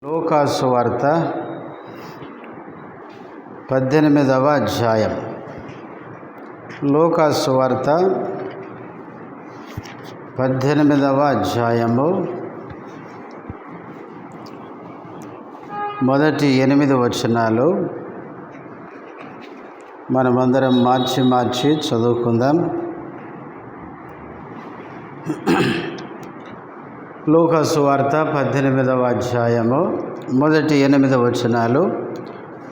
లూకాసు సువార్త 18వ అధ్యాయం. లూకాసు సువార్త 18వ అధ్యాయము మొదటి 8 వచనాలు మనమందరం మార్చి చదువుకుందాం. లూకాసు సువార్త 18వ అధ్యాయము మొదటి 8 వచనాలు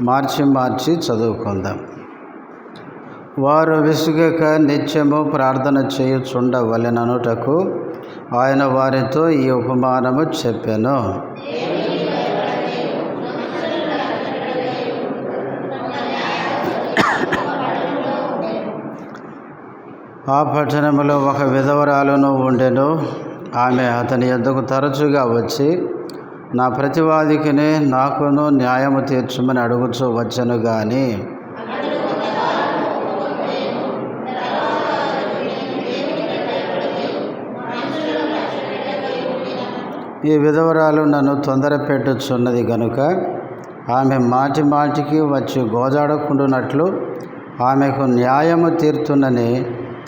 మార్చి చదువుకుందాం. వారు విసుగక నిత్యము ప్రార్థన చేయుచుండవలెననుటకు ఆయన వారితో ఈ ఉపమానము చెప్పెను. ఆ పట్టణములో ఒక విధవరాలును ఉండెను. ఆమె అతని యొద్దకు తరచుగా వచ్చి, నా ప్రతివాదికిని నాకును న్యాయము తీర్చమని అడుగుచూ వచ్చెను గాని ఈ విధవరాలు నన్ను తొందర పెట్టుచున్నది గనుక ఆమె మాటికి వచ్చి గోజాడకుండునట్లు ఆమెకు న్యాయము తీర్చునని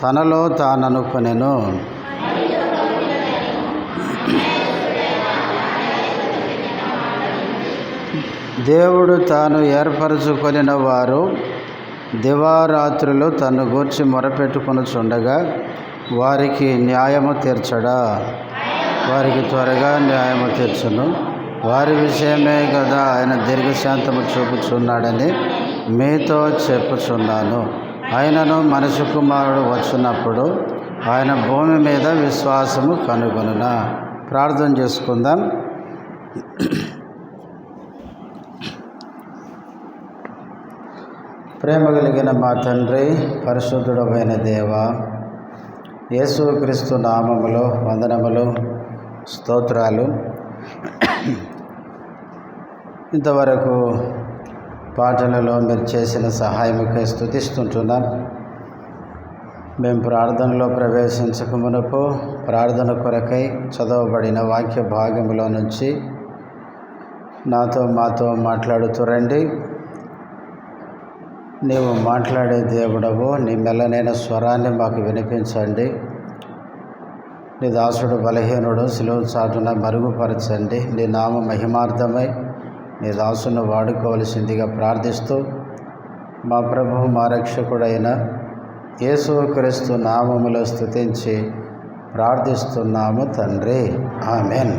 తనలో తాననుకొనెను. దేవుడు తాను ఏర్పరచుకొనిన వారు దివారాత్రులు తన్ను గూర్చి మొరపెట్టుకొనుచుండగా వారికి న్యాయము తీర్చడా? వారికి త్వరగా న్యాయము తీర్చును. వారి విషయమే కదా ఆయన దీర్ఘశాంతము చూపుచున్నాడని మీతో చెప్పుచున్నాను. ఆయనను మనిషి కుమారుడు వచ్చినప్పుడు ఆయన భూమి మీద విశ్వాసము కనుగొనునా? ప్రార్థన చేసుకుందాం. ప్రేమ కలిగిన మా తండ్రి, పరిశుద్ధుడమైన దేవ, యేసుక్రీస్తు నామములో వందనములు, స్తోత్రాలు. ఇంతవరకు పాటలలో మీరు చేసిన సహాయముకై స్తుతిస్తుంటున్నాం. మేము ప్రార్థనలో ప్రవేశించక మునుపు ప్రార్థన కొరకై చదవబడిన వాక్య భాగంలో నుంచి మాతో మాట్లాడుతూ రండి. నీవు మాట్లాడే దేవుడవు, నీ మెల్లనైన స్వరాన్ని మాకు వినిపించండి. నీ దాసుడు బలహీనుడు, సిలువ చాటున మరుగుపరచండి. నీ నామ మహిమార్థమై నీ దాసును వాడుకోవలసిందిగా ప్రార్థిస్తూ మా ప్రభువు మా రక్షకుడైన యేసుక్రీస్తు నామములో స్తుతించి ప్రార్థిస్తున్నాము తండ్రి, ఆమెన్.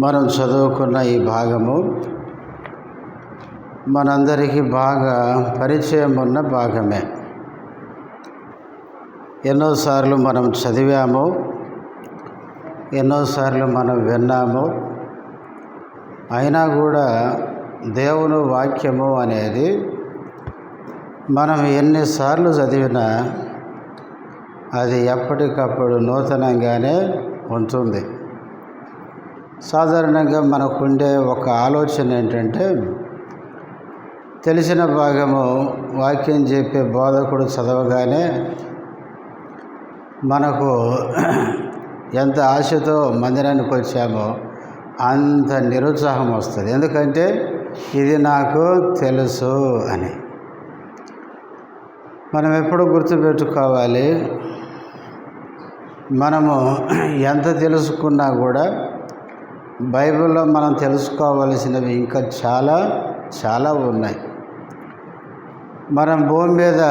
మనం చదువుకున్న ఈ భాగము మనందరికీ బాగా పరిచయం ఉన్న భాగమే. ఎన్నోసార్లు మనం చదివాము, ఎన్నోసార్లు మనం విన్నాము. అయినా కూడా దేవుని వాక్యము అనేది మనం ఎన్నిసార్లు చదివినా అది ఎప్పటికప్పుడు నూతనంగానే ఉంటుంది. సాధారణంగా మనకుండే ఒక ఆలోచన ఏంటంటే, తెలిసిన భాగము వాక్యం చెప్పే బోధకుడు చదవగానే మనకు ఎంత ఆశతో మందిరానికి వచ్చామో అంత నిరుత్సాహం వస్తుంది. ఎందుకంటే ఇది నాకు తెలుసు అని. మనం ఎప్పుడు గుర్తుపెట్టుకోవాలి, మనము ఎంత తెలుసుకున్నా కూడా బైబిల్లో మనం తెలుసుకోవలసినవి ఇంకా చాలా ఉన్నాయి. మనం భూమి మీద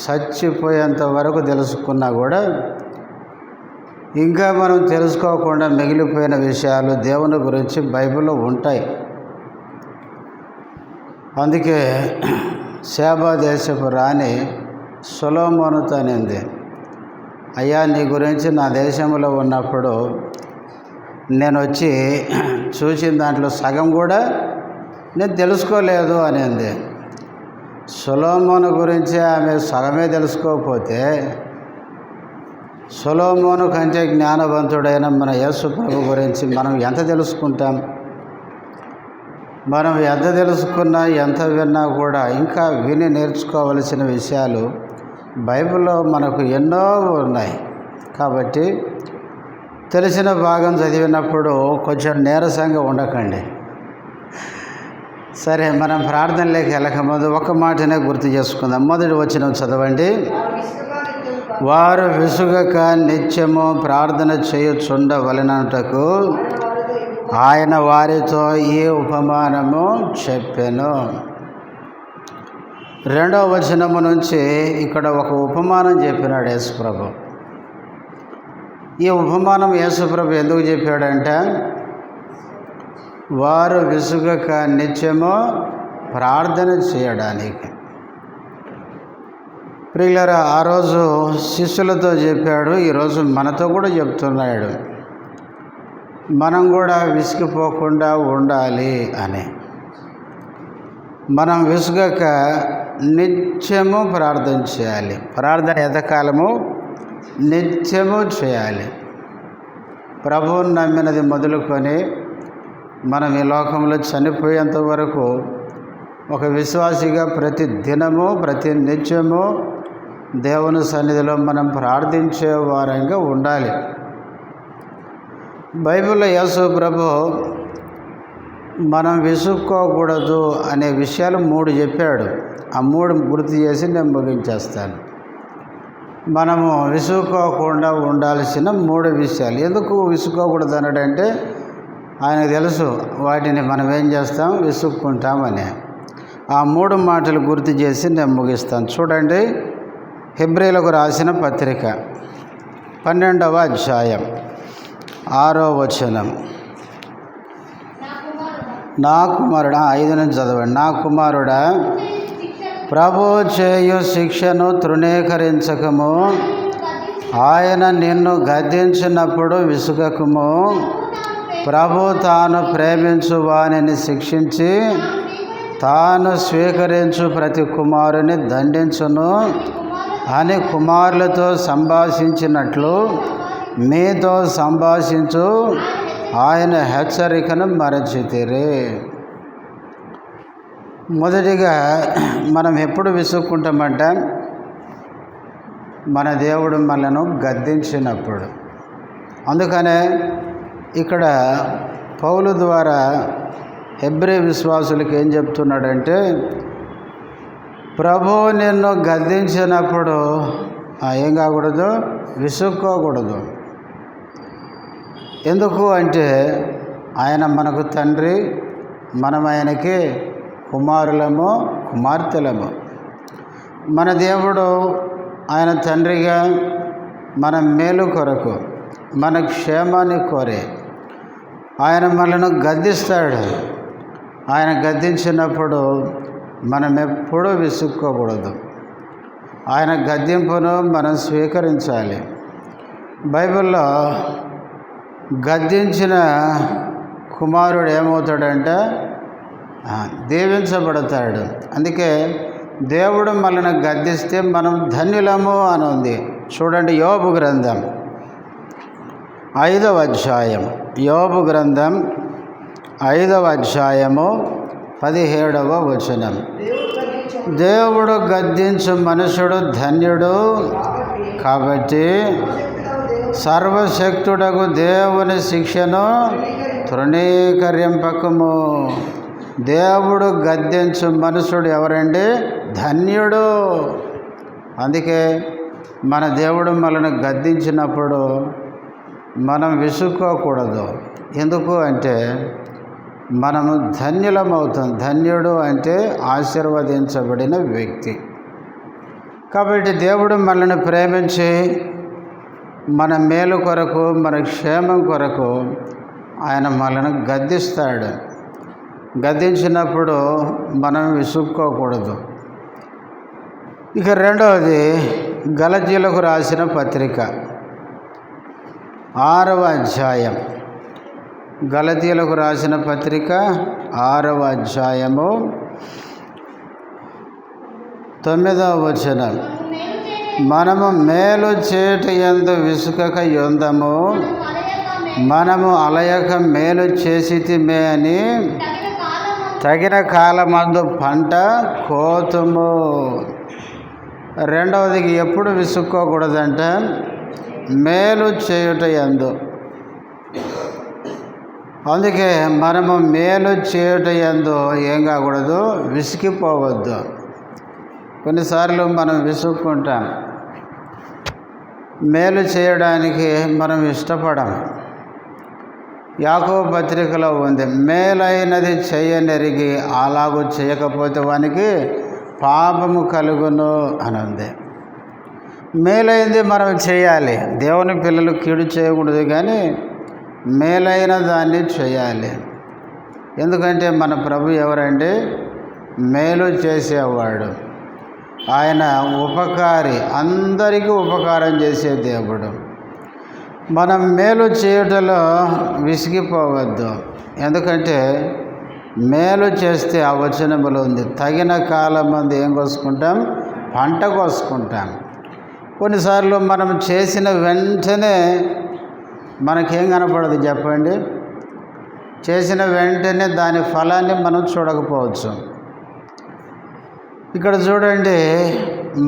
చచ్చిపోయేంత వరకు తెలుసుకున్నా కూడా ఇంకా మనం తెలుసుకోకుండా మిగిలిపోయిన విషయాలు దేవుని గురించి బైబిల్లో ఉంటాయి. అందుకే షేబా దేశపు రాణి సొలొమోనుతో అనింది, అయ్యా, నీ గురించి నా దేశంలో ఉన్నప్పుడు నేను వచ్చి చూసిన దాంట్లో సగం కూడా నేను తెలుసుకోలేదు అనింది. సొలొమోను గురించి ఆమె సగమే తెలుసుకోకపోతే సొలొమోను కంటే జ్ఞానవంతుడైన మన యేసు ప్రభు గురించి మనం ఎంత తెలుసుకుంటాం? మనం ఎంత తెలుసుకున్నా ఎంత విన్నా కూడా ఇంకా విని నేర్చుకోవలసిన విషయాలు బైబిల్లో మనకు ఎన్నో ఉన్నాయి. కాబట్టి తెలిసిన భాగం చదివినప్పుడు కొంచెం నీరసంగా ఉండకండి. సరే, మనం ప్రార్థనలోకి వెళ్ళకముందు ఒక మాటనే గుర్తు చేసుకుందాం. మొదటి వచనం చదవండి. వారు విసుగక నిత్యము ప్రార్థన చేయుచుండవలెనటకు ఆయన వారితో ఈ ఉపమానము చెప్పెను. 2వ వచనము నుంచి ఇక్కడ ఒక ఉపమానం చెప్పినాడు యేసుప్రభు. ఈ ఉపమానం యేసుప్రభు ఎందుకు చెప్పాడంటే, వారు విసుగక నిత్యము ప్రార్థన చేయడానికి. ప్రియులారా, ఆ రోజు శిష్యులతో చెప్పాడు, ఈరోజు మనతో కూడా చెప్తున్నాడు. మనం కూడా విసిగిపోకుండా ఉండాలి అని. మనం విసుగక నిత్యము ప్రార్థన చేయాలి. ప్రార్థన ఎంతకాలము? నిత్యము చేయాలి. ప్రభువుని నమ్మినది మొదలుకొని మనం ఈ లోకంలో చనిపోయేంత వరకు ఒక విశ్వాసిగా ప్రతి దినము ప్రతి నిత్యము దేవుని సన్నిధిలో మనం ప్రార్థించే వారంగా ఉండాలి. బైబిల్లో యేసు ప్రభు మనం విసుక్కోకూడదు అనే విషయాలు 3 చెప్పాడు. ఆ 3 గుర్తు చేసి నేను ముగించేస్తాను. మనము విసుక్కోకుండా ఉండాల్సిన 3 విషయాలు. ఎందుకు విసుక్కోకూడదు అన్నాడంటే, ఆయనకు తెలుసు వాటిని మనం ఏం చేస్తాం, విసుక్కుంటామని. ఆ 3 మాటలు గుర్తు చేసి నేను ముగిస్తాను. చూడండి, హెబ్రీలకు రాసిన పత్రిక 12వ అధ్యాయం 6వ వచనం. నా కుమారుడా, 5 నుంచి చదవండి. నా కుమారుడా, ప్రభు చేయు శిక్షను తృణీకరించకము, ఆయన నిన్ను గద్దించినప్పుడు విసుగకము. ప్రభు తాను ప్రేమించు వానిని శిక్షించి తాను స్వీకరించు ప్రతి కుమారుని దండించును అని కుమారులతో సంభాషించినట్లు మీతో సంభాషించు ఆయన హెచ్చరికను మరచితిరి. మొదటిగా మనం ఎప్పుడు విసుక్కుంటామంటే, మన దేవుడు మనను గద్దించినప్పుడు. అందుకనే ఇక్కడ పౌలు ద్వారా హెబ్రీ విశ్వాసులకు ఏం చెప్తున్నాడంటే, ప్రభువు నిన్ను గద్దించినప్పుడు ఏం కాకూడదు, విసుక్కోకూడదు. ఎందుకు అంటే, ఆయన మనకు తండ్రి, మనం ఆయనకి కుమారులము కుమార్తెలము. మన దేవుడు ఆయన తండ్రిగా మన మేలు కొరకు మన క్షేమాన్ని కోరే ఆయన మనను గద్దిస్తాడు. ఆయన గద్దించినప్పుడు మనం ఎప్పుడూ విసుక్కోకూడదు. ఆయన గద్దింపును మనం స్వీకరించాలి. బైబిల్లో గద్దించిన కుమారుడు ఏమవుతాడంటే దీవించబడతాడు. అందుకే దేవుడు మనల్ని గద్దిస్తే మనం ధన్యులము అని ఉంది. చూడండి, యోబు గ్రంథం 5వ అధ్యాయం. యోబు గ్రంథం 5వ అధ్యాయము 17వ వచనం. దేవుడు గద్దించు మనుషుడు ధన్యుడు, కాబట్టి సర్వశక్తుడగు దేవుని శిక్షను తృణీకరింపకము. దేవుడు గద్దించు మనుషుడు ఎవరండి? ధన్యుడు. అందుకే మన దేవుడు మనల్ని గద్దించినప్పుడు మనం విసుక్కోకూడదు. ఎందుకు అంటే మనము ధన్యులమవుతాం. ధన్యుడు అంటే ఆశీర్వదించబడిన వ్యక్తి. కాబట్టి దేవుడు మనల్ని ప్రేమించి మన మేలు కొరకు మన క్షేమం కొరకు ఆయన మనల్ని గద్దిస్తాడు. గద్దించినప్పుడు మనం విసుక్కోకూడదు. ఇక రెండవది, గలతీయులకు రాసిన పత్రిక 6వ అధ్యాయం. గలతీయులకు రాసిన పత్రిక 6వ అధ్యాయము 9వ వచనం. మనము మేలు చేటు యందు విసుకక యుందము, మనము అలయక మేలు చేసితిమే అని తగిన కాలమందు పంట కోతుము. రెండవది ఎప్పుడు విసుక్కోకూడదంటే మేలు చేయుట యందు. అందుకే మనము మేలు చేయుట యందు ఏం కాకూడదు, విసిగిపోవద్దు. కొన్నిసార్లు మనం విసుక్కుంటాం, మేలు చేయడానికి మనం ఇష్టపడం. యాకోబు పత్రికలో ఉంది, మేలైనది చేయనెరిగి అలాగూ చేయకపోతే వానికి పాపము కలుగును అని ఉంది. మేలైంది మనం చేయాలి. దేవుని పిల్లలు కీడు చేయకూడదు, కానీ మేలైన దాన్ని చేయాలి. ఎందుకంటే మన ప్రభు ఎవరంటే మేలు చేసేవాడు. ఆయన ఉపకారి, అందరికీ ఉపకారం చేసే దేవుడు. మనం మేలు చేయుటలో విసిగిపోవద్దు. ఎందుకంటే మేలు చేస్తే ఆ వచనములో ఉంది, తగిన కాలం మంది ఏం కోసుకుంటాం, పంట కోసుకుంటాం. కొన్నిసార్లు మనం చేసిన వెంటనే మనకేం కనపడదు చెప్పండి. చేసిన వెంటనే దాని ఫలాన్ని మనం చూడకపోవచ్చు. ఇక్కడ చూడండి,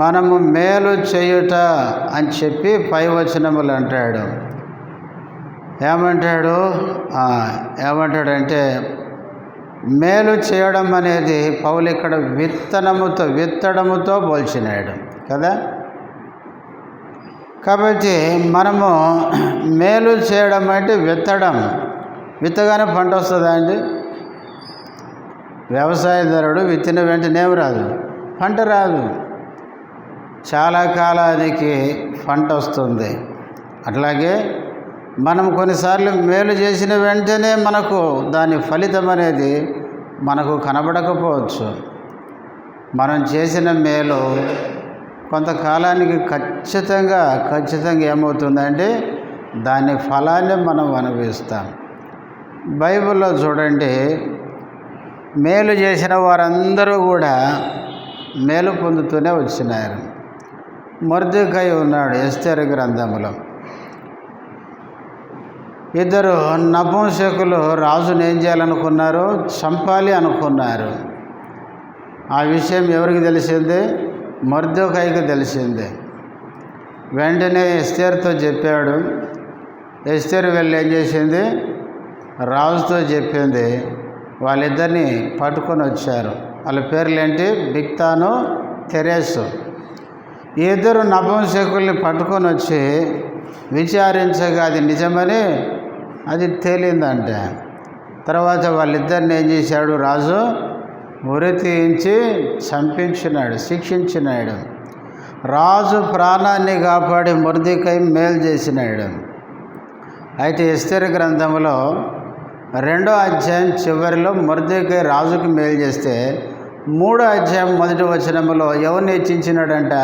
మనము మేలు చేయుట అని చెప్పి పై వచనములు అంటాడు. ఏమంటాడంటే మేలు చేయడం అనేది పౌలు ఇక్కడ విత్తడముతో పోల్చినాడు కదా. కాబట్టి మనము మేలు చేయడం అంటే విత్తగానే పంట వస్తుందా అండి? వ్యవసాయదారుడు విత్తిన వెంటనే రాదు, పంట రాదు, చాలా కాలానికి పంట వస్తుంది. అట్లాగే మనం కొన్నిసార్లు మేలు చేసిన వెంటనే మనకు దాని ఫలితం అనేది మనకు కనబడకపోవచ్చు. మనం చేసిన మేలు కొంతకాలానికి ఖచ్చితంగా ఏమవుతుందంటే దాని ఫలాన్ని మనం అనుభవిస్తాం. బైబిల్లో చూడండి, మేలు చేసిన వారందరూ కూడా మేలు పొందుతూనే వచ్చినారు. మొర్దెకై ఉన్నాడు ఎస్తేరు గ్రంథంలో. ఇద్దరు నపుంసకులు రాజును ఏం చేయాలనుకున్నారు, చంపాలి అనుకున్నారు. ఆ విషయం ఎవరికి తెలిసింది? మొర్దెకైకి తెలిసింది. వెంటనే ఎస్తేరుతో చెప్పాడు. ఎస్తేరు వెళ్ళి ఏం చేసింది, రాజుతో చెప్పింది. వాళ్ళిద్దరిని పట్టుకొని వచ్చారు. వాళ్ళ పేర్లేంటి, బిక్తాను, తెరేసు. ఈ ఇద్దరు నపుంసకుల్ని పట్టుకొని వచ్చి విచారించగా అది నిజమని అది తేలిందంట. తర్వాత వాళ్ళిద్దరిని ఏం చేశాడు, రాజు ఉరి తీయించి శిక్షించినాడు. రాజు ప్రాణాన్ని కాపాడి మొర్దెకై మేలు చేసినాడు. అయితే ఎస్తేరు గ్రంథంలో 2వ అధ్యాయం చివరిలో మొర్దెకై రాజుకు మేలు చేస్తే 3వ అధ్యాయం 1వ వచనంలో ఎవరిని హెచ్చించినాడంట?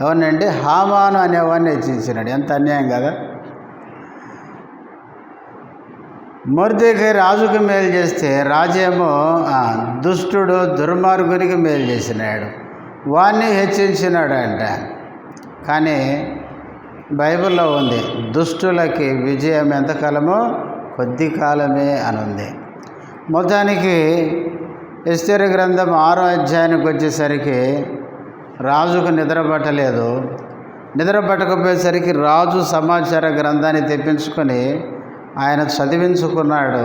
ఎవరినంటే హామాను అనేవాడిని హెచ్చించినాడు. ఎంత అన్యాయం కదా. మొర్దెకై రాజుకు మేలు చేస్తే రాజేమో దుష్టుడు దుర్మార్గునికి మేలు చేసినాడు, వాణ్ణి హెచ్చించినాడంట. కానీ బైబిల్లో ఉంది, దుష్టులకి విజయం ఎంతకాలమో కొద్ది కాలమే అని ఉంది. మొత్తానికి ఎస్తేరు గ్రంథం 6వ అధ్యాయానికి వచ్చేసరికి రాజుకు నిద్ర పట్టలేదు. నిద్ర పట్టకపోయేసరికి రాజు సమాచార గ్రంథాన్ని తెప్పించుకొని ఆయన చదివించుకున్నాడు.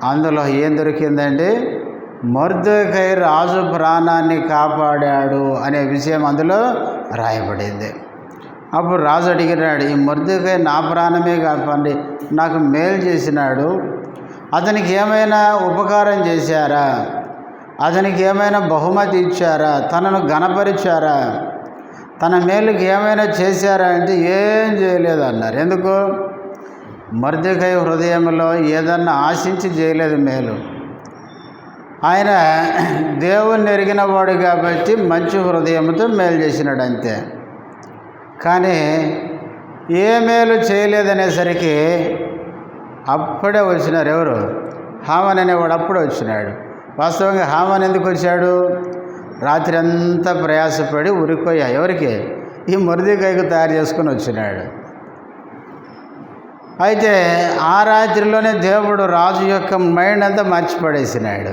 అందులో ఏం దొరికిందండి, మొర్దెకై రాజు ప్రాణాన్ని కాపాడాడు అనే విషయం అందులో రాయబడింది. అప్పుడు రాజు అడిగినాడు, ఈ మొర్దెకై నా ప్రాణమే కాపాడి నాకు మేలు చేసినాడు, అతనికి ఏమైనా ఉపకారం చేశారా, అతనికి ఏమైనా బహుమతి ఇచ్చారా, తనను గణపరిచారా, తన మేలుకి ఏమైనా చేశారా అంటే ఏం చేయలేదు అన్నారు. ఎందుకు? మొర్దెకై హృదయంలో ఏదన్నా ఆశించి చేయలేదు మేలు. ఆయన దేవుణ్ణి ఎరిగిన వాడు కాబట్టి మంచి హృదయంతో మేలు చేసినాడు అంతే. కానీ ఏ మేలు చేయలేదనేసరికి అప్పుడే వచ్చినారు. ఎవరు? హామాన్ అనేవాడు అప్పుడే వచ్చినాడు. వాస్తవంగా హామాన్ ఎందుకు వచ్చాడు? రాత్రి అంతా ప్రయాసపడి ఉరికొయ్యా ఎవరికి? ఈ మొర్దెకైకు తయారు చేసుకొని వచ్చినాడు. అయితే ఆ రాత్రిలోనే దేవుడు రాజు యొక్క మైండ్ అంతా మర్చిపడేసినాడు.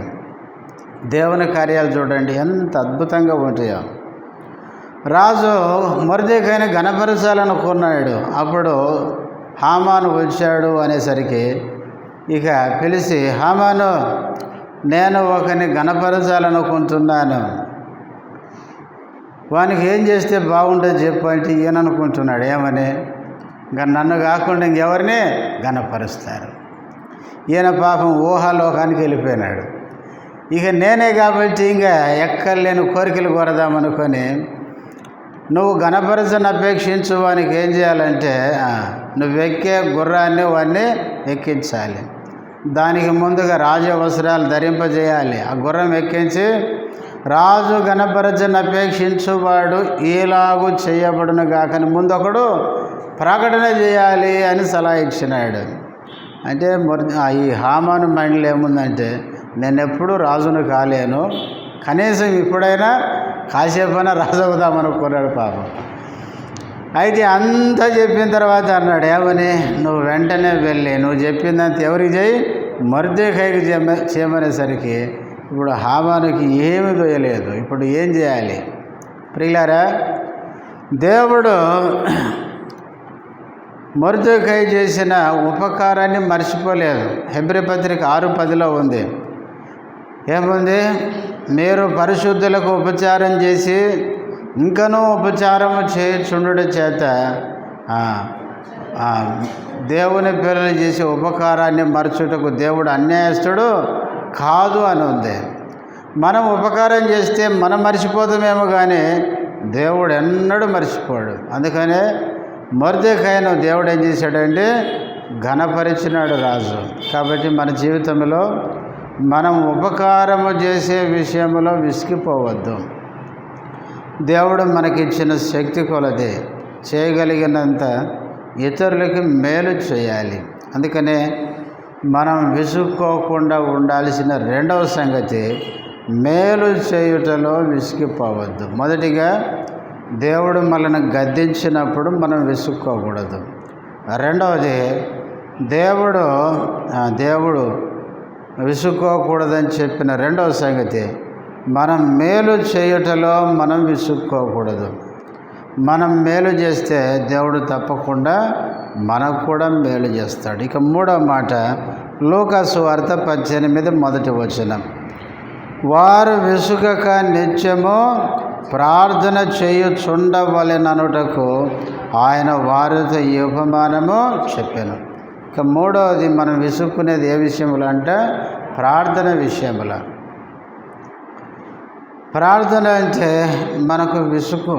దేవుని కార్యాలు చూడండి ఎంత అద్భుతంగా ఉంటాయో. రాజు మొర్దెకైని గణపరచాలనుకున్నాడు. అప్పుడు హామాను వచ్చాడు అనేసరికి ఇక పిలిచి, హామాను, నేను ఒకరిని గణపరచాలనుకుంటున్నాను, వానికి ఏం చేస్తే బాగుంటుంది చెప్పు అంటే ఈయన అనుకుంటున్నాడు ఏమని, నన్ను కాకుండా ఇంకెవరిని గణపరుస్తారు. ఈయన పాపం ఊహాలోకానికి వెళ్ళిపోయినాడు. ఇక నేనే కాబట్టి ఇంకా ఎక్కర్లేని కోరికలు కోరదామనుకొని, నువ్వు గణపరచని అపేక్షించు, వానికి ఏం చేయాలంటే నువ్వు ఎక్కే గుర్రాన్ని వాడిని ఎక్కించాలి. దానికి ముందుగా రాజు వస్త్రాలు ధరింపజేయాలి. ఆ గుర్రం ఎక్కించి, రాజు గణపరచని అపేక్షించువాడు ఈలాగు చేయబడును గాకని ముందు ఒకడు ప్రకటన చేయాలి అని సలహా ఇచ్చినాడు. అంటే ఈ హామాను మైండ్లో ఏముందంటే, నేను ఎప్పుడు రాజును కాలేను, కనీసం ఇప్పుడైనా కాసేపైనా రాజు అవుదామనుకున్నాడు పాపం. అయితే అంతా చెప్పిన తర్వాత అన్నాడు ఏమని, నువ్వు వెంటనే వెళ్ళి నువ్వు చెప్పిందంత ఎవరికి చేయి, మొర్దెకైకి చేయమనేసరికి ఇప్పుడు హామానుకి ఏమీ దొయ్యలేదు. ఇప్పుడు ఏం చేయాలి ప్రియులారా? దేవుడు మొర్దెకై చేసిన ఉపకారాన్ని మర్చిపోలేదు. హెబ్రీ పత్రిక 6:10 ఉంది. ఏముంది? మీరు పరిశుద్ధులకు ఉపచారం చేసి ఇంకనూ ఉపచారము చేయుచుండుట చేత దేవుని పిల్లలు చేసే ఉపకారాన్ని మరచుటకు దేవుడు అన్యాయస్తుడు కాదు అని ఉంది. మనం ఉపకారం చేస్తే మనం మర్చిపోతామేమో కానీ దేవుడు ఎన్నడూ మర్చిపోడు. అందుకనే మొర్దెకైను దేవుడు ఏం చేశాడంటే ఘనపరిచినాడు రాజు. కాబట్టి మన జీవితంలో మనం ఉపకారము చేసే విషయంలో విసిగిపోవద్దు. దేవుడు మనకిచ్చిన శక్తి కొలది చేయగలిగినంత ఇతరులకి మేలు చేయాలి. అందుకనే మనం విసుక్కోకుండా ఉండాల్సిన రెండవ సంగతి, మేలు చేయుటలో విసిగిపోవద్దు. మొదటిగా దేవుడు మనల్ని గద్దించినప్పుడు మనం విసుక్కోకూడదు. రెండవది, దేవుడు విసుక్కోకూడదని చెప్పిన రెండవ సంగతి, మనం మేలు చేయుటలో మనం విసుక్కోకూడదు. మనం మేలు చేస్తే దేవుడు తప్పకుండా మనకు కూడా మేలు చేస్తాడు. ఇక మూడవ మాట, లూకాసు సువార్త 18 మొదటి వచనం, వారు విసుగక నిత్యము ప్రార్థన చేయుచుండవలెననుటకు ఆయన వారితో ఈ ఉపమానము చెప్పాను. ఇక మూడవది, మనం విసుక్కునేది ఏ విషయంలో అంటే ప్రార్థన విషయంలో. ప్రార్థన అంటే మనకు విసుగు,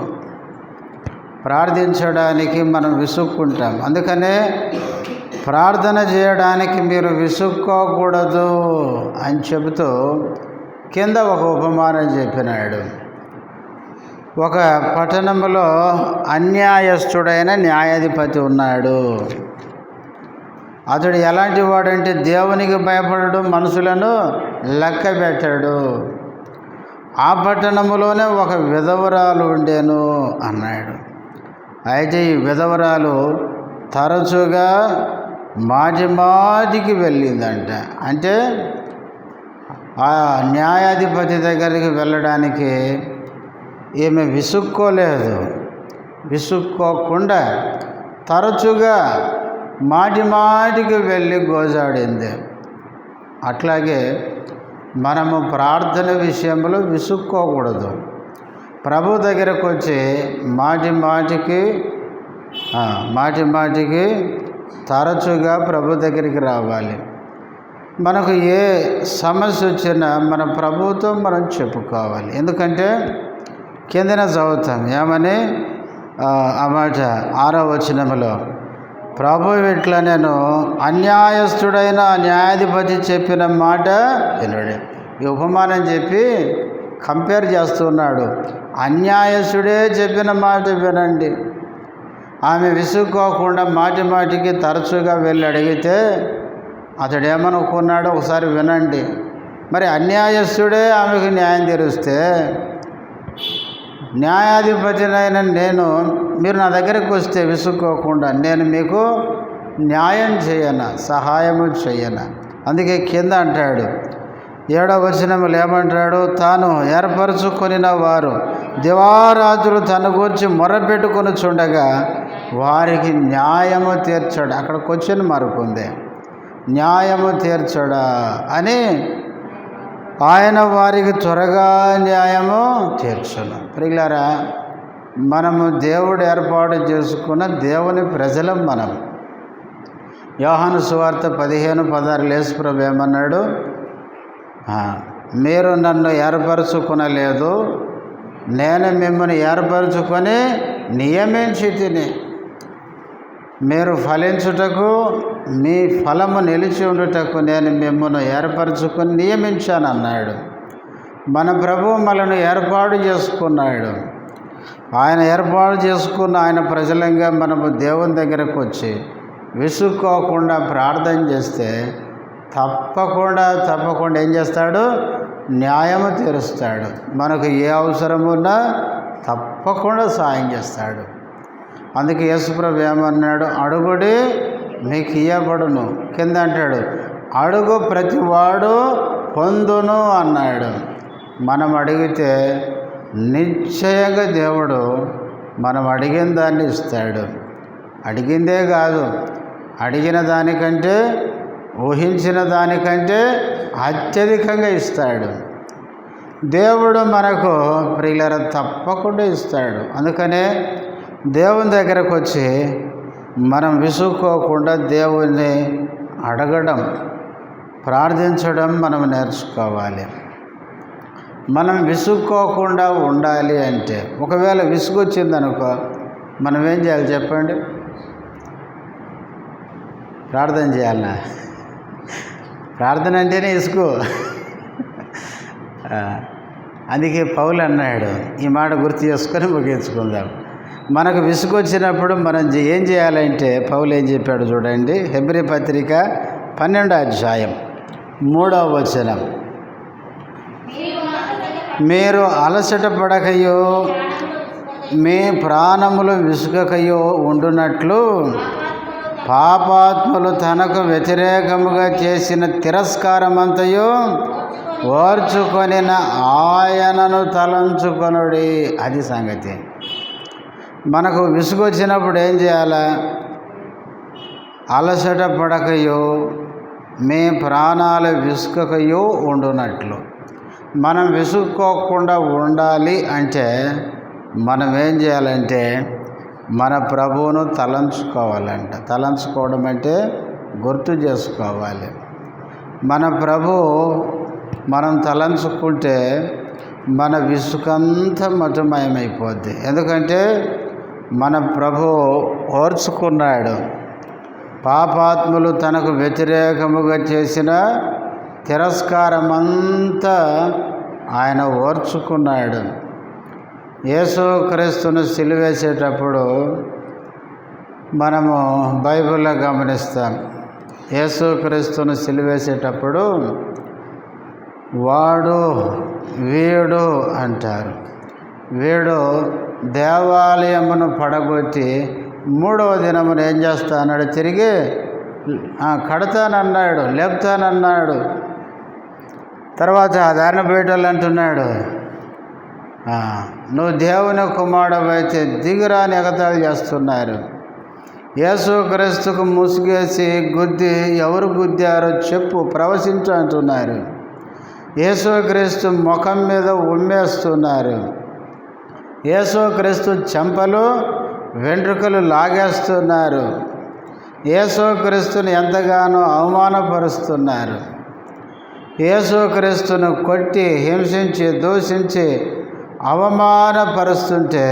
ప్రార్థించడానికి మనం విసుక్కుంటాం. అందుకనే ప్రార్థన చేయడానికి మీరు విసుక్కోకూడదు అని చెబుతూ కింద ఒక ఉపమానం చెప్పినాడు. ఒక పట్టణంలో అన్యాయస్తుడైన న్యాయాధిపతి ఉన్నాడు. అతడు ఎలాంటి వాడంటే దేవునికి భయపడడు, మనుషులను లెక్క పెట్టాడు. ఆ పట్టణంలోనే ఒక విధవరాలు ఉండేను అన్నాడు. అయితే ఈ విధవరాలు తరచుగా మాటికి వెళ్ళిందంట. అంటే ఆ న్యాయాధిపతి దగ్గరికి వెళ్ళడానికి ఈమె విసుక్కోకుండా తరచుగా మాటికి వెళ్ళి గోజాడింది. అట్లాగే మనము ప్రార్థన విషయంలో విసుక్కోకూడదు. ప్రభు దగ్గరకు వచ్చి మాటికి తరచుగా ప్రభు దగ్గరికి రావాలి. మనకు ఏ సమస్య వచ్చినా మన ప్రభుతో మనం చెప్పుకోవాలి. ఎందుకంటే కిందన చదువుతాం ఏమని, ఆ మాట 6వ వచనంలో, ప్రభు ఇట్లా నేను అన్యాయస్తుడైన న్యాయాధిపతి చెప్పిన మాట వినడే. ఈ ఉపమానం చెప్పి కంపేర్ చేస్తున్నాడు. అన్యాయస్తుడే చెప్పిన మాట వినండి. ఆమె విసుక్కోకుండా మాటికి తరచుగా వెళ్ళి అడిగితే అతడు ఏమనుకున్నాడో ఒకసారి వినండి. మరి అన్యాయస్తుడే ఆమెకు న్యాయం తీరుస్తే, న్యాయాధిపతినైన మీరు నా దగ్గరకు వస్తే విసుక్కోకుండా నేను మీకు న్యాయం చేయనా, సహాయము చేయనా? అందుకే కింద అంటాడు 7వ వచనములు ఏమంటాడు, తాను ఏర్పరచుకొనిన వారు దివారాత్రులు తన గురించి మొరపెట్టుకొని చూడగా వారికి న్యాయము తీర్చడా. అక్కడ క్వశ్చన్ మార్క్ ఉంది. న్యాయము తీర్చడా అని ఆయన వారికి త్వరగా న్యాయము తీర్చును. ప్రియులారా, మనము దేవుడు ఏర్పాటు చేసుకున్న దేవుని ప్రజలం మనం. యోహాను సువార్త 15:16 యేసు ప్రభు ఏమన్నాడు? మీరు నన్ను ఏర్పరచుకొనలేదు, నేను మిమ్మల్ని ఏర్పరచుకొని నియమించి తిని మీరు ఫలించుటకు మీ ఫలము నిలిచి ఉండుటకు నేను మిమ్మల్ని ఏర్పరచుకొని నియమించాను అన్నాడు. మన ప్రభువు మనను ఏర్పాటు చేసుకున్నాడు. ఆయన ఏర్పాటు చేసుకున్న ఆయన ప్రజలంగా మనము దేవుని దగ్గరకు వచ్చి విసుక్కోకుండా ప్రార్థన చేస్తే తప్పకుండా ఏం చేస్తాడు? న్యాయము తీరుస్తాడు. మనకు ఏ అవసరం ఉన్నా తప్పకుండా సాయం చేస్తాడు. అందుకే యేసుప్రభు ఏమన్నాడు? అడుగుడి మీకు ఇయ్యబడును. కింద అంటాడు అడుగు ప్రతివాడు పొందును అన్నాడు. మనం అడిగితే నిశ్చయంగా దేవుడు మనం అడిగిన దాన్ని ఇస్తాడు. అడిగిందే కాదు, అడిగిన దానికంటే ఊహించిన దానికంటే అత్యధికంగా ఇస్తాడు. దేవుడు మనకు ప్రియులర తప్పకుండా ఇస్తాడు. అందుకనే దేవుని దగ్గరకు వచ్చి మనం విసుక్కోకుండా దేవుణ్ణి అడగడం, ప్రార్థించడం మనం నేర్చుకోవాలి. మనం విసుక్కోకుండా ఉండాలి అంటే, ఒకవేళ విసుగు వచ్చిందనుకో మనం ఏం చేయాలి చెప్పండి? ప్రార్థన చేయాలన్నా? ప్రార్థన అంటేనే విసుగు. అందుకే పౌలు అన్నాడు, ఈ మాట గుర్తు చేసుకొని ముగించుకుందాం. మనకు విసుగు వచ్చినప్పుడు మనం ఏం చేయాలంటే పౌలు ఏం చెప్పాడు చూడండి. హెబ్రీ పత్రిక 12:3 మీరు అలసట పడకయో మీ ప్రాణములు విసుగకయో ఉండునట్లు పాపాత్ములు తనకు వ్యతిరేకముగా చేసిన తిరస్కారమంతయో ఓర్చుకొనిన ఆయనను తలంచుకొనుడి. అది సంగతి. మనకు విసుగు వచ్చినప్పుడు ఏం చేయాలా? అలసట పడకయో మీ ప్రాణాలు విసుగకయో ఉండునట్లు. మనం విసుక్కోకుండా ఉండాలి అంటే మనం ఏం చేయాలంటే మన ప్రభువును తలంచుకోవాలంట. తలంచుకోవడం అంటే గుర్తు చేసుకోవాలి. మన ప్రభు మనం తలంచుకుంటే మన విసుకంతా మధుమయమైపోద్ది. ఎందుకంటే మన ప్రభు ఓర్చుకున్నాడు. పాపాత్ములు తనకు వ్యతిరేకముగా చేసిన తిరస్కారమంతా ఆయన ఓర్చుకున్నాడు. యేసుక్రీస్తును సిలువేసేటప్పుడు మనము బైబిల్లో గమనిస్తాం. యేసుక్రీస్తును సిలువేసేటప్పుడు వాడు వీడు అంటారు. వీడు దేవాలయమును పడగొట్టి 3వ దినమున ఏం చేస్తా అన్నాడు? తిరిగి కడతానన్నాడు, లేపుతానన్నాడు. తర్వాత దారిన బయటలు అంటున్నాడు, నువ్వు దేవుని కుమారుడవైతే దిగురాని ఎగతాళి చేస్తున్నారు. యేసుక్రీస్తుకు ముసుగేసి గుద్ది ఎవరు గుద్దారో చెప్పు, ప్రవశించు అంటున్నారు. యేసుక్రీస్తు ముఖం మీద ఉమ్మేస్తున్నారు. యేసుక్రీస్తు చెంపలు వెంట్రుకలు లాగేస్తున్నారు. యేసుక్రీస్తుని ఎంతగానో అవమానపరుస్తున్నారు. యేసుక్రీస్తును కొట్టి హింసించి దూషించి అవమానపరుస్తుంటే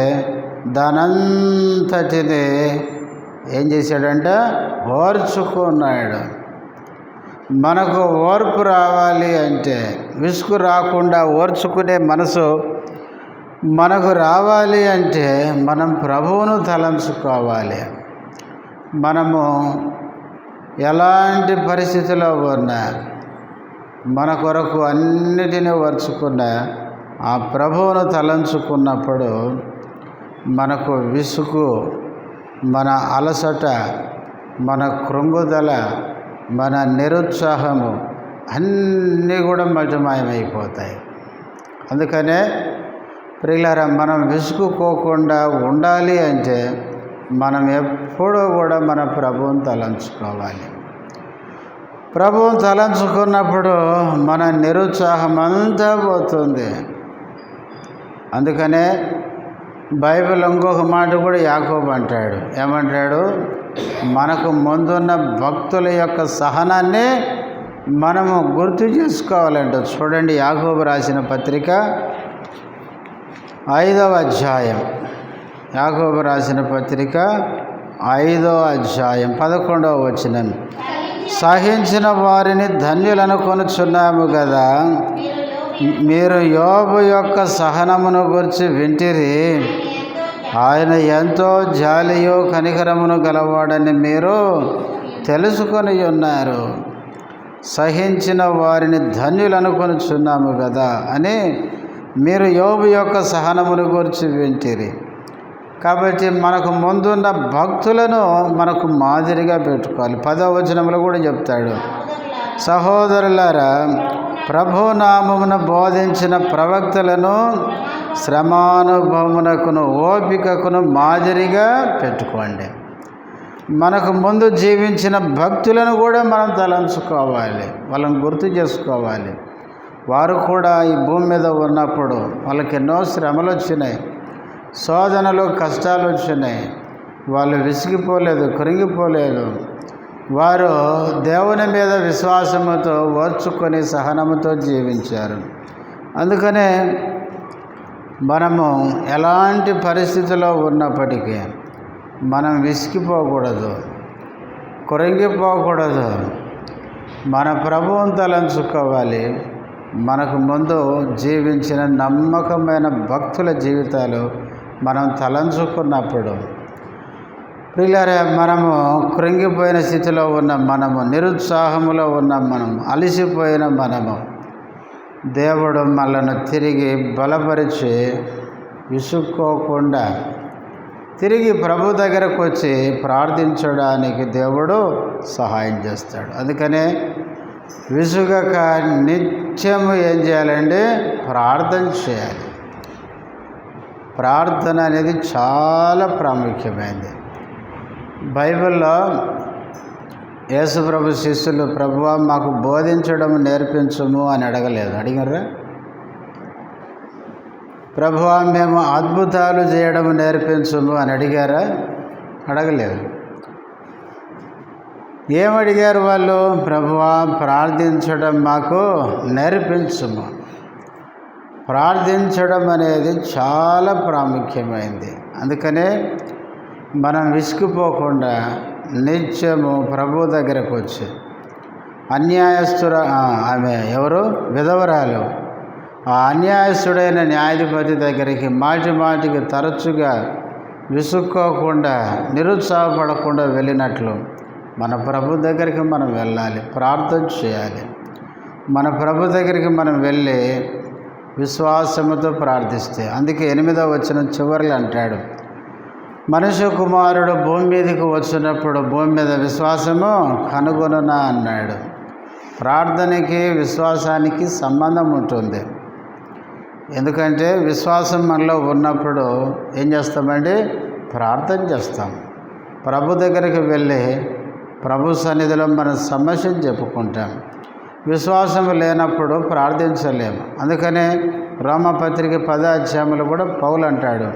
దానంతటిది ఏం చేశాడంటే ఓర్చుకున్నాడు. మనకు ఓర్పు రావాలి అంటే, విసుగు రాకుండా ఓర్చుకునే మనసు మనకు రావాలి అంటే మనం ప్రభువును తలంచుకోవాలి. మనము ఎలాంటి పరిస్థితిలో ఉన్నా మన కొరకు అన్నిటినీ ఓర్చుకున్న ఆ ప్రభువును తలంచుకున్నప్పుడు మనకు విసుగు, మన అలసట, మన కృంగుదల, మన నిరుత్సాహము అన్నీ కూడా మధుమయమైపోతాయి. అందుకనే ప్రియులారా, మనం విసుగుకోకుండా ఉండాలి అంటే మనం ఎప్పుడూ కూడా మన ప్రభువుని తలంచుకోవాలి. ప్రభువుని తలంచుకున్నప్పుడు మన నిరుత్సాహం అంతా పోతుంది. అందుకనే బైబిల్ ఇంకొక మాట కూడా యాకోబు అంటాడు. ఏమంటాడు? మనకు ముందున్న భక్తుల యొక్క సహనాన్ని మనము గుర్తు చేసుకోవాలంట. చూడండి, యాకోబు రాసిన పత్రిక 5వ అధ్యాయం. యాకోబు రాసిన పత్రిక 5వ అధ్యాయం 11వ వచనం. సహించిన వారిని ధన్యులను కొనుచున్నాము కదా, మీరు యోబు యొక్క సహనమును గురించి వింటిరి. ఆయన ఎంతో జాలియో కనికరమును గలవాడని మీరు తెలుసుకొని ఉన్నారు. సహించిన వారిని ధన్యులను కొనుచున్నాము కదా అని మీరు యోబు యొక్క సహనమును గురించి వింటిరి. కాబట్టి మనకు ముందున్న భక్తులను మనకు మాదిరిగా పెట్టుకోవాలి. 10వ వచనంలో కూడా చెప్తాడు, సహోదరులారా, ప్రభునామమున బోధించిన ప్రవక్తలను శ్రమానుభవమునకును ఓపికకును మాదిరిగా పెట్టుకోండి. మనకు ముందు జీవించిన భక్తులను కూడా మనం తలంచుకోవాలి, వాళ్ళని గుర్తు చేసుకోవాలి. వారు కూడా ఈ భూమి మీద ఉన్నప్పుడు వాళ్ళకి ఎన్నో శ్రమలు వచ్చినాయి, శోధనలు, కష్టాలు వచ్చినాయి. వాళ్ళు విసిగిపోలేదు, కృంగిపోలేదు. వారు దేవుని మీద విశ్వాసముతో ఓర్చుకొని సహనముతో జీవించారు. అందుకనే మనము ఎలాంటి పరిస్థితిలో ఉన్నప్పటికీ మనం విసిగిపోకూడదు, కృంగిపోకూడదు. మన ప్రభువుని తలంచుకోవాలి. మనకు ముందు జీవించిన నమ్మకమైన భక్తుల జీవితాలు మనం తలంచుకున్నప్పుడు, ప్రియులారా, మనము కృంగిపోయిన స్థితిలో ఉన్న మనము, నిరుత్సాహములో ఉన్న మనము, అలసిపోయిన మనము, దేవుడు మనలను తిరిగి బలపరిచి విసుక్కోకుండా తిరిగి ప్రభు దగ్గరకు వచ్చి ప్రార్థించడానికి దేవుడు సహాయం చేస్తాడు. అందుకనే విసుగక నిత్యము ఏం చేయాలంటే ప్రార్థన చేయాలి. ప్రార్థన అనేది చాలా ప్రాముఖ్యమైనది. బైబిల్లో యేసుప్రభు శిష్యులు, ప్రభువా మాకు బోధించడం నేర్పించము అని అడగలేదు. అడిగారా? ప్రభువా మేము అద్భుతాలు చేయడం నేర్పించము అని అడిగారా? అడగలేదు. ఏమడిగారు వాళ్ళు? ప్రభువా ప్రార్థించడం మాకు నేర్పించము. ప్రార్థించడం అనేది చాలా ప్రాముఖ్యమైనది. అందుకనే మనం విసిగిపోకుండా నిత్యము ప్రభు దగ్గరకు వచ్చి, ఆమె ఎవరు? విధవరాలు. ఆ అన్యాయస్తుడైన న్యాయాధిపతి దగ్గరికి మాటి మాటికి తరచుగా విసుక్కోకుండా, నిరుత్సాహపడకుండా వెళ్ళినట్లు మన ప్రభు దగ్గరికి మనం వెళ్ళాలి, ప్రార్థన చేయాలి. మన ప్రభు దగ్గరికి మనం వెళ్ళి విశ్వాసముతో ప్రార్థిస్తే, అందుకే 8వ వచనం చివరిలో అంటాడు, మనుష్య కుమారుడు భూమి మీదకి వచ్చినప్పుడు భూమి మీద విశ్వాసము కనుగొనునా అన్నాడు. ప్రార్థనకి విశ్వాసానికి సంబంధం ఉంటుంది. ఎందుకంటే విశ్వాసం మనలో ఉన్నప్పుడు ఏం చేస్తామండి? ప్రార్థన చేస్తాం. ప్రభు దగ్గరికి వెళ్ళి ప్రభు సన్నిధిలో మన సమస్యను చెప్పుకుంటాం. విశ్వాసం లేనప్పుడు ప్రార్థించలేము. అందుకనే రోమపత్రిక 10వ అధ్యాయంలో కూడా పౌలు అంటాడు,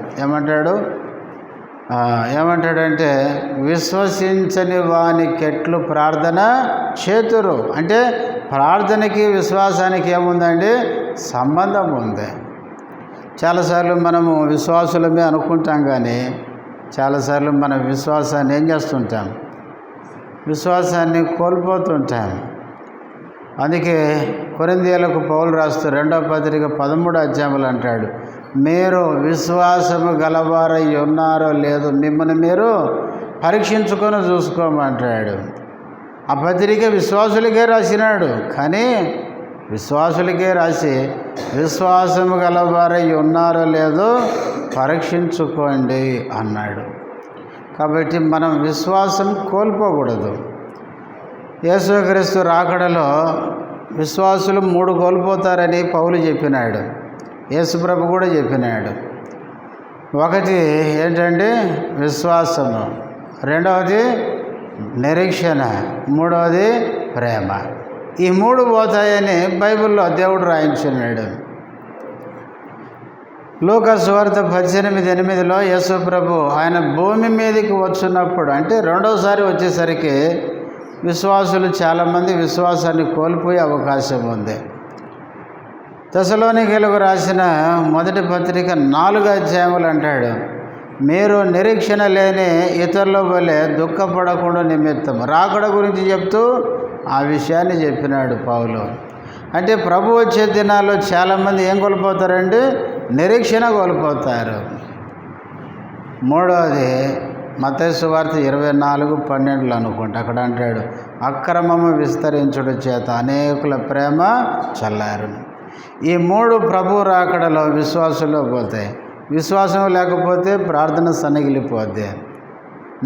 ఏమంటాడంటే విశ్వసించని వానికెట్లు ప్రార్థన చేతురు. అంటే ప్రార్థనకి విశ్వాసానికి ఏముందండి? సంబంధం ఉంది. చాలాసార్లు మనము విశ్వాసులమే అనుకుంటాం, కానీ చాలాసార్లు మన విశ్వాసాన్ని ఏం చేస్తుంటాం? విశ్వాసాన్ని కోల్పోతుంటాం. అందుకే కొరింథీయులకు పౌలు రాస్తూ 2వ పత్రిక 13వ అధ్యాయంలో అంటాడు, మీరు విశ్వాసము గలవారై ఉన్నారో లేదో మిమ్మల్ని మీరు పరీక్షించుకొని చూసుకోమంటాడు. ఆ పత్రిక విశ్వాసులకే రాసినాడు, కానీ విశ్వాసులకే రాసి విశ్వాసము గలవారై ఉన్నారో లేదో పరీక్షించుకోండి అన్నాడు. కాబట్టి మనం విశ్వాసం కోల్పోకూడదు. యేసుక్రీస్తు రాకడలో విశ్వాసులు 3 కోల్పోతారని పౌలు చెప్పినాడు. యేసుప్రభు కూడా చెప్పినాడు. ఒకటి ఏంటంటే విశ్వాసము, రెండవది నిరీక్షణ, మూడవది ప్రేమ. ఈ మూడు పోతాయని బైబిల్లో దేవుడు రాయించున్నాడు. లూకా సువార్త 18:8 యేసు ప్రభు ఆయన భూమి మీదకి వచ్చినప్పుడు, అంటే రెండోసారి వచ్చేసరికి విశ్వాసులు చాలామంది విశ్వాసాన్ని కోల్పోయే అవకాశం ఉంది. తెసలోనికీయులకు రాసిన మొదటి పత్రిక 4వ అధ్యాయములు అంటాడు, మీరు నిరీక్షణ లేని ఇతరుల వలె దుఃఖపడకుండా నిమిత్తం, రాకడ గురించి చెప్తూ ఆ విషయాన్ని చెప్పినాడు పౌలు. అంటే ప్రభు వచ్చే దినాల్లో చాలామంది ఏం కోల్పోతారండి? నిరీక్షణ కోల్పోతారు. మూడవది మత్తయి సువార్త 24:12 అనుకుంటా, అక్కడ అంటాడు, అక్రమము విస్తరించుడు చేత అనేకుల ప్రేమ చల్లారును. ఈ మూడు ప్రభు రాకడలో విశ్వాసంలో పోతాయి. విశ్వాసం లేకపోతే ప్రార్థన సన్నగిలిపోద్ది.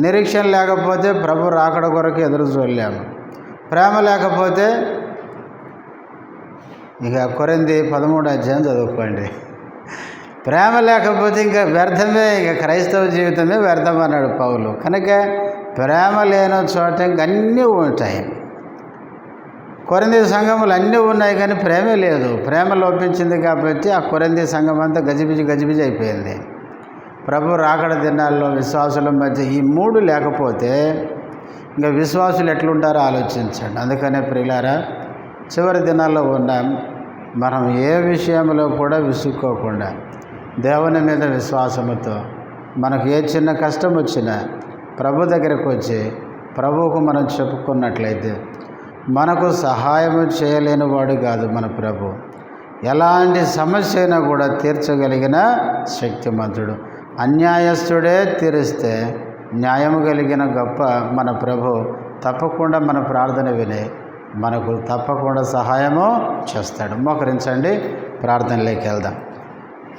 నిరీక్షణ లేకపోతే ప్రభు రాకడ కొరకు ఎదురు చూడలేము. ప్రేమ లేకపోతే ఇక కొరింథీ 13వ అధ్యాయం చదువుకోండి. ప్రేమ లేకపోతే ఇంకా వ్యర్థమే, ఇక క్రైస్తవ జీవితమే వ్యర్థం అన్నాడు పౌలు. కనుక ప్రేమ లేని చోట ఇంక అన్నీ ఉంటాయి. కొరింథీ సంఘములు అన్నీ ఉన్నాయి కానీ ప్రేమే లేదు. ప్రేమ లోపించింది కాబట్టి ఆ కొరింథీ సంఘం అంతా గజిబిజి అయిపోయింది. ప్రభు రాకడ దినాల్లో విశ్వాసుల మధ్య ఈ మూడు లేకపోతే ఇంకా విశ్వాసులు ఎట్లుంటారో ఆలోచించండి. అందుకనే ప్రియులారా, చివరి దినాల్లో ఉన్నాం. మనం ఏ విషయంలో కూడా విసుక్కోకుండా దేవుని మీద విశ్వాసముతో మనకు ఏ చిన్న కష్టం వచ్చినా ప్రభు దగ్గరకు వచ్చి ప్రభువుకు మనం చెప్పుకున్నట్లయితే మనకు సహాయము చేయలేని వాడు కాదు మన ప్రభు. ఎలాంటి సమస్య అయినా కూడా తీర్చగలిగిన శక్తిమంతుడు. అన్యాయస్తుడే తీరిస్తే న్యాయము కలిగిన గొప్ప మన ప్రభు తప్పకుండా మన ప్రార్థన విని మనకు తప్పకుండా సహాయము చేస్తాడు. మోకరించండి, ప్రార్థనలోకి వెళ్దాం.